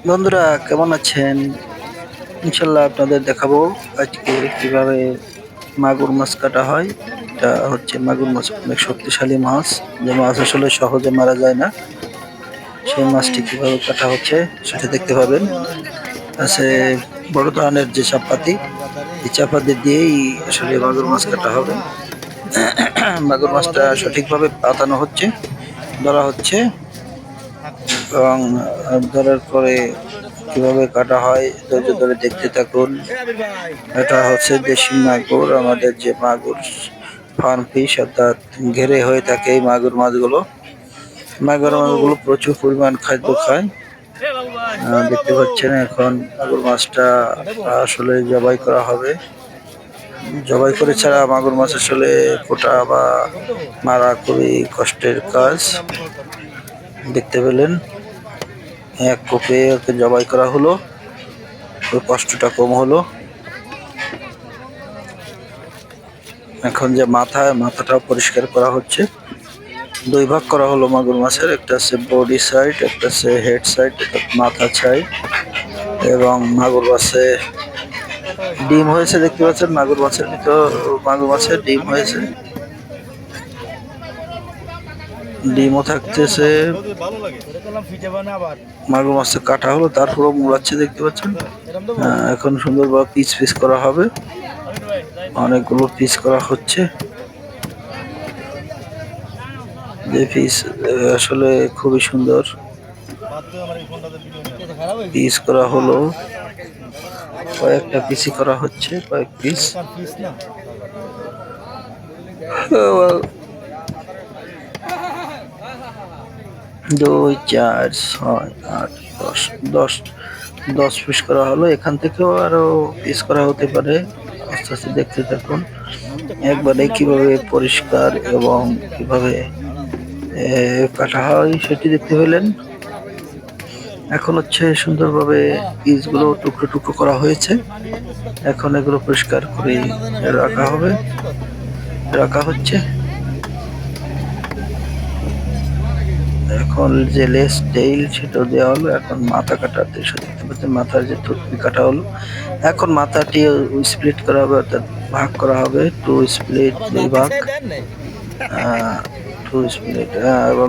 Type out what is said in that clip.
বন্ধুরা কেমন আছেন? ইনশাল্লাহ আপনাদের দেখাবো আজকে কিভাবে মাগুর মাছ কাটা হয়। এটা হচ্ছে মাগুর মাছ, অনেক শক্তিশালী মাছ, যে মাছ আসলে সহজে মারা যায় না। সেই মাছটি কিভাবে কাটা হচ্ছে সেটা দেখতে পাবেন। আছে বড় ধরনের যে চাপাতি, এই চাপাতি দিয়েই আসলে মাগুর মাছ কাটা হবে। মাগুর মাছটা সঠিকভাবে পাতানো হচ্ছে, ধরা হচ্ছে, এবং ধরার পরে কিভাবে কাটা হয় ধৈর্য ধরে দেখতে থাকুন। এটা হচ্ছে দেশি মাগুর, আমাদের যে মাগুর ফার্ম ফিশ, অর্থাৎ ঘেরে হয়ে থাকে এই মাগুর মাছগুলো। মাগুর মাছগুলো প্রচুর পরিমাণ খাদ্য খায়। দেখতে পাচ্ছেন এখন মাগুর মাছটা আসলে জবাই করা হবে। জবাই করে ছাড়া মাগুর মাছ আসলে কোটা বা মারা খুবই কষ্টের কাজ। দেখতে পেলেন এক কোপে ওকে জবাই করা হলো, ওর কষ্টটা কম হলো। এখন যে মাথাটাও পরিষ্কার করা হচ্ছে। দুই ভাগ করা হলো মাগুর মাছের, একটা আছে বডি সাইড, একটা আছে হেড সাইড, মাথা সাইড। এবং মাগুর মাছে ডিম হয়েছে, দেখতে পাচ্ছেন মাগুর মাছের ভিতর, মাগুর মাছের ডিম হয়েছে, ডিমও থাকতেছে। মাগুর মাছটা কাটা হলো, তারপরও মুড়াচ্ছে, দেখতে পাচ্ছেন। এখন সুন্দরভাবে পিস পিস করা হবে, অনেকগুলো পিস করা হচ্ছে। যে পিস আসলে খুবই সুন্দর পিস করা হলো, কয়েকটা পিসি করা হচ্ছে, কয়েক পিস। 2 4 6 8 10 10 10 পিস করা হলো। এখান থেকেও আরো পিস করা হতে পারে, আস্তে আস্তে দেখতে থাকুন। একবারে কিভাবে পরিষ্কার এবং কিভাবে কাটা হয় সেটি দেখতে পেলেন। এখন হচ্ছে সুন্দরভাবে পিসগুলো টুকরো টুকরো করা হয়েছে। এখন এগুলো পরিষ্কার করে রাখা হচ্ছে। এখন যে লেস টেইল সেটা দেওয়া হলো। এখন মাথা কাটার দৃশ্য দেখতে পাচ্ছেন, মাথার যে থুতনি কাটা হলো। এখন মাথাটি স্প্লিট করা হবে, অর্থাৎ ভাগ করা হবে, টু স্প্লিট, দুই ভাগ, টু স্প্লিট, এবং